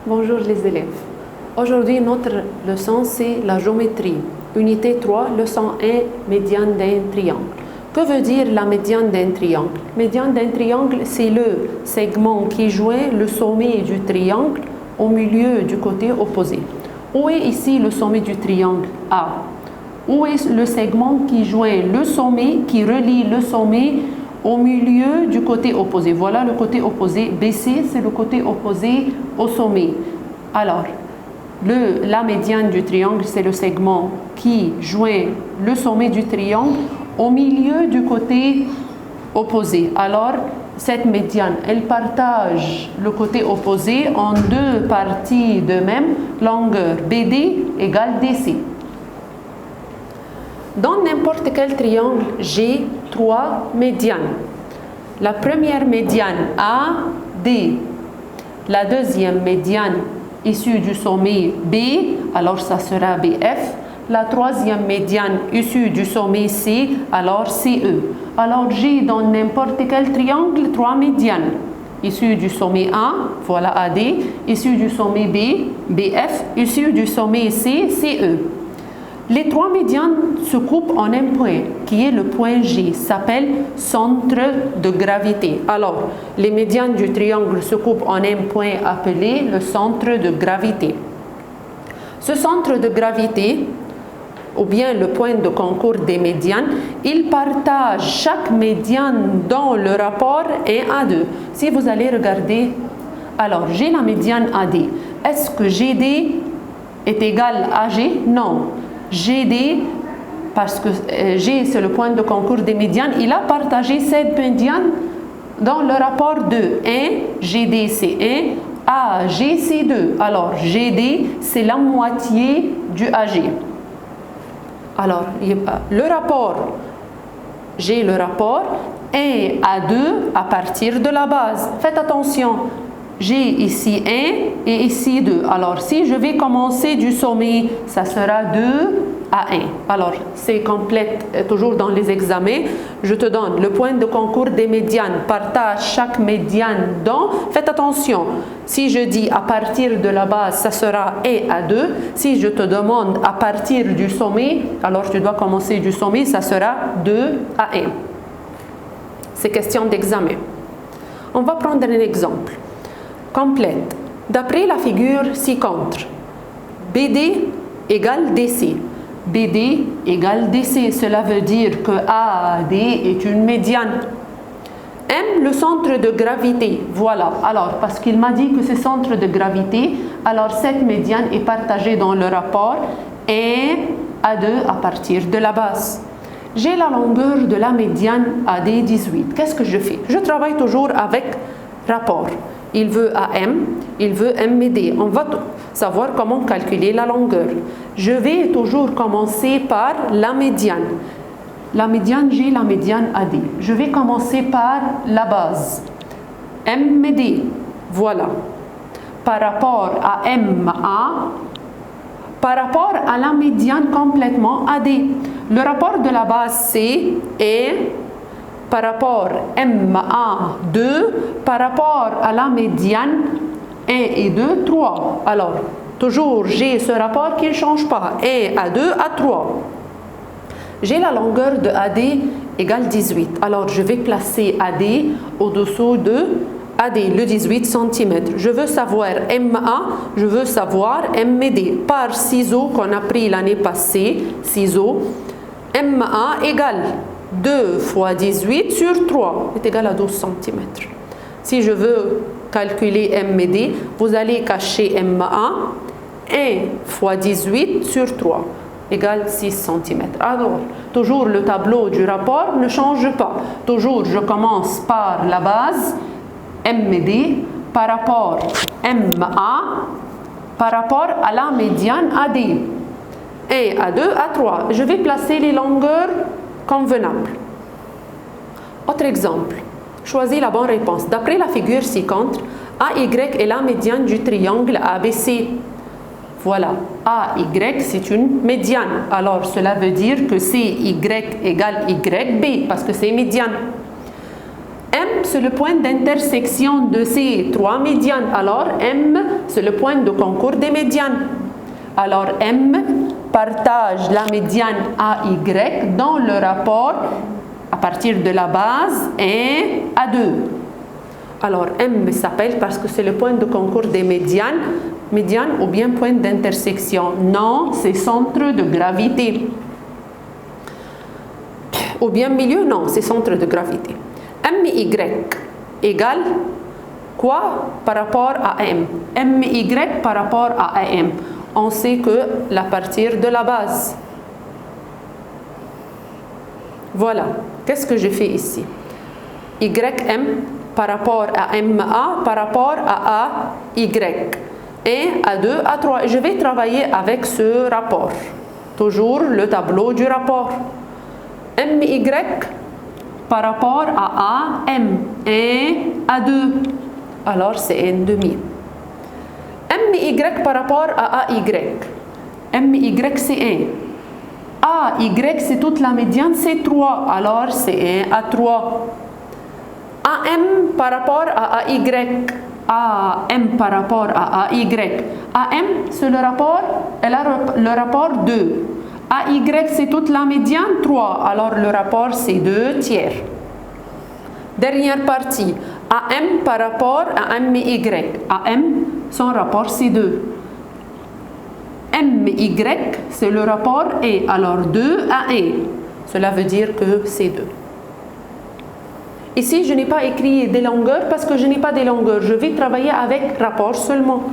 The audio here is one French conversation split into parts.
Bonjour les élèves. Aujourd'hui, notre leçon, c'est la géométrie. Unité 3, leçon 1, médiane d'un triangle. Que veut dire la médiane d'un triangle? Médiane d'un triangle, c'est le segment qui joint le sommet du triangle au milieu du côté opposé. Où est ici le sommet du triangle A? Où est le segment qui joint le sommet, qui relie le sommet au milieu du côté opposé? Voilà le côté opposé. BC, c'est le côté opposé au sommet. Alors, la médiane du triangle, c'est le segment qui joint le sommet du triangle au milieu du côté opposé. Alors, cette médiane, elle partage le côté opposé en deux parties de même longueur. BD égale DC. Dans n'importe quel triangle, j'ai trois médianes. La première médiane AD, la deuxième médiane issue du sommet B, alors ça sera BF. La troisième médiane issue du sommet C, alors CE. Alors j'ai dans n'importe quel triangle trois médianes. Issue du sommet A, voilà AD, issue du sommet B, BF, issue du sommet C, CE. Les trois médianes se coupent en un point, qui est le point G, s'appelle centre de gravité. Alors, les médianes du triangle se coupent en un point appelé le centre de gravité. Ce centre de gravité, ou bien le point de concours des médianes, il partage chaque médiane dans le rapport 1 à 2. Si vous allez regarder, alors j'ai la médiane AD. Est-ce que GD est égal à G? Non. GD, parce que G c'est le point de concours des médianes, il a partagé cette médiane dans le rapport 2. 1, GD c'est 1, AG c'est 2. Alors GD c'est la moitié du AG. Alors le rapport, j'ai le rapport 1 à 2 à partir de la base. Faites attention. J'ai ici 1 et ici 2. Alors, si je vais commencer du sommet, ça sera 2 à 1. Alors, c'est complète, toujours dans les examens. Je te donne le point de concours des médianes. Partage chaque médiane dans. Faites attention. Si je dis à partir de la base, ça sera 1 à 2. Si je te demande à partir du sommet, alors tu dois commencer du sommet, ça sera 2 à 1. C'est question d'examen. On va prendre un exemple. Complète. D'après la figure ci-contre, BD égale DC. BD égale DC. Cela veut dire que AD est une médiane. M, le centre de gravité. Voilà. Alors, parce qu'il m'a dit que c'est centre de gravité, alors cette médiane est partagée dans le rapport 1 à 2 à partir de la base. J'ai la longueur de la médiane AD 18. Qu'est-ce que je fais? Je travaille toujours avec rapport. Il veut AM, il veut MD. On va savoir comment calculer la longueur. Je vais toujours commencer par la médiane. La médiane, j'ai la médiane AD. Je vais commencer par la base. MD, voilà. Par rapport à MA, par rapport à la médiane complètement AD. Le rapport de la base, c'est par rapport MA2 par rapport à la médiane 1 et 2, 3. Alors, toujours j'ai ce rapport qui ne change pas. 1 à 2 à 3. J'ai la longueur de AD égale 18. Alors, je vais placer AD au-dessous de AD, le 18 cm. Je veux savoir MA, je veux savoir MD. Par ciseaux qu'on a pris l'année passée, ciseaux, MA égale 2 fois 18 sur 3 est égal à 12 cm. Si je veux calculer MD, vous allez cacher MA. 1 fois 18 sur 3 égale 6 cm. Alors, toujours le tableau du rapport ne change pas. Toujours, je commence par la base, MD, par rapport MA, par rapport à la médiane AD. 1 à 2 à 3. Je vais placer les longueurs convenable. Autre exemple. Choisis la bonne réponse. D'après la figure ci-contre, AY est la médiane du triangle ABC. Voilà. AY, c'est une médiane. Alors, cela veut dire que CY égale YB, parce que c'est médiane. M, c'est le point d'intersection de ces trois médianes. Alors, M, c'est le point de concours des médianes. Alors, M partage la médiane AY dans le rapport à partir de la base 1 à 2. Alors, M s'appelle parce que c'est le point de concours des médianes ou bien point d'intersection. Non, c'est centre de gravité. Ou bien milieu, non, c'est centre de gravité. MY égale quoi par rapport à M? MY par rapport à AM. On sait que à partir de la base. Voilà. Qu'est-ce que je fais ici? YM par rapport à MA par rapport à AY. 1 à 2 à 3. Je vais travailler avec ce rapport. Toujours le tableau du rapport. MY par rapport à AM. 1 à 2. Alors c'est 1,5. MY par rapport à AY. MY c'est 1. AY c'est toute la médiane, c'est 3. Alors c'est 1 à 3. AM par rapport à AY. AM par rapport à AY. AM c'est le rapport 2. AY c'est toute la médiane 3. Alors le rapport c'est 2 tiers. Dernière partie. AM par rapport à MY. AM son rapport c'est 2. MY c'est le rapport et alors 2 à 1. Cela veut dire que c'est 2. Ici, je n'ai pas écrit des longueurs parce que je n'ai pas des longueurs. Je vais travailler avec rapport seulement.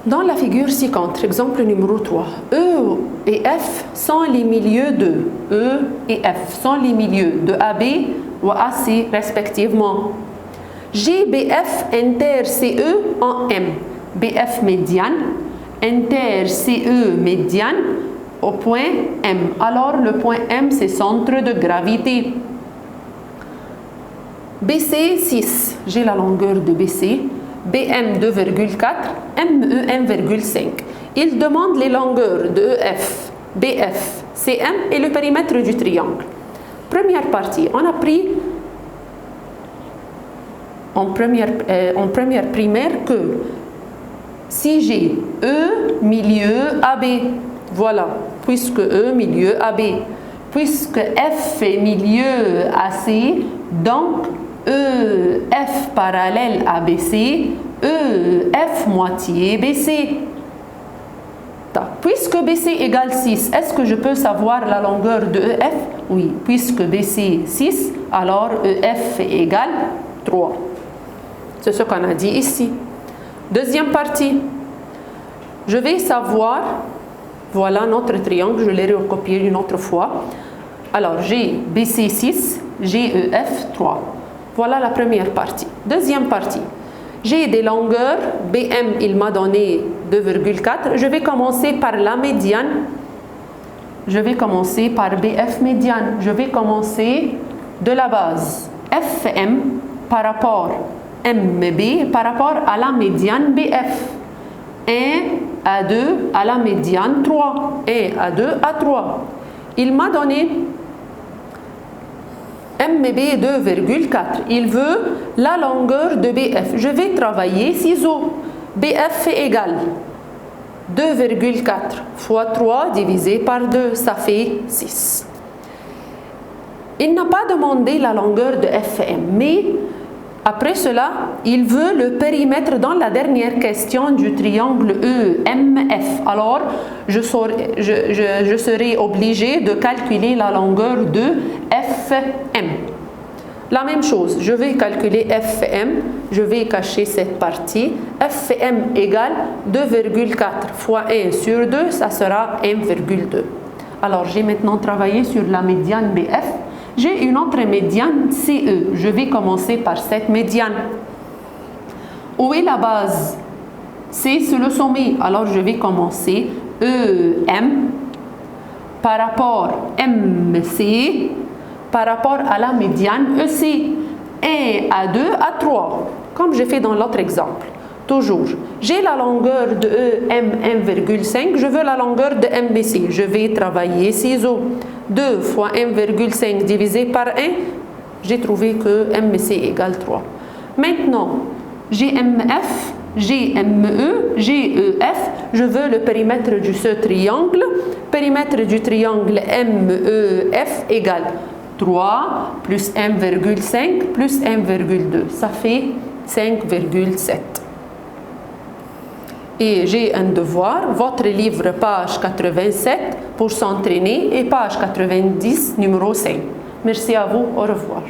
Dans la figure ci-contre, exemple numéro 3, E et F sont les milieux de E et F sont les milieux de AB ou AC respectivement. GBF inter-CE en M. BF médiane, inter-CE médiane au point M. Alors le point M c'est centre de gravité. BC 6, j'ai la longueur de BC. BM 2,4, ME 1,5. Il demande les longueurs de EF, BF, CM et le périmètre du triangle. Première partie, on a pris en première primaire que si j'ai E milieu AB, voilà, puisque E milieu AB, puisque F est milieu AC, donc EF parallèle à BC, EF moitié BC. Puisque BC égale 6, est-ce que je peux savoir la longueur de EF? Oui, puisque BC 6, alors EF égale 3. C'est ce qu'on a dit ici. Deuxième partie, je vais savoir, voilà notre triangle, je l'ai recopié une autre fois. Alors j'ai BC 6, j'ai EF 3. Voilà la première partie. Deuxième partie, j'ai des longueurs, BM il m'a donné 2,4. Je vais commencer par la médiane. Je vais commencer par BF médiane. Je vais commencer de la base. FM par rapport MB par rapport à la médiane BF. 1 à 2 à la médiane 3. 1 à 2 à 3. Il m'a donné MB 2,4. Il veut la longueur de BF. Je vais travailler ciseaux. BF est égal 2,4 fois 3 divisé par 2, ça fait 6. Il n'a pas demandé la longueur de FM, mais après cela, il veut le périmètre dans la dernière question du triangle EMF. Alors, je serai obligé de calculer la longueur de FM. La même chose, je vais calculer FM, je vais cacher cette partie. FM égale 2,4 fois 1 sur 2, ça sera 1,2. Alors, j'ai maintenant travaillé sur la médiane BF. J'ai une autre médiane CE. Je vais commencer par cette médiane. Où est la base? C, c'est le sommet. Alors, je vais commencer EM par rapport MC par rapport à la médiane EC. 1 à 2 à 3, comme j'ai fait dans l'autre exemple. Toujours, j'ai la longueur de EM 1,5, je veux la longueur de MBC. Je vais travailler ciseaux. 2 fois 1,5 divisé par 1, j'ai trouvé que MBC égale 3. Maintenant, GMF, GME, GEF, je veux le périmètre de ce triangle. Périmètre du triangle MEF égale 3 plus 1,5 plus 1,2. Ça fait 5,7. Et j'ai un devoir, votre livre page 87 pour s'entraîner et page 90 numéro 5. Merci à vous, au revoir.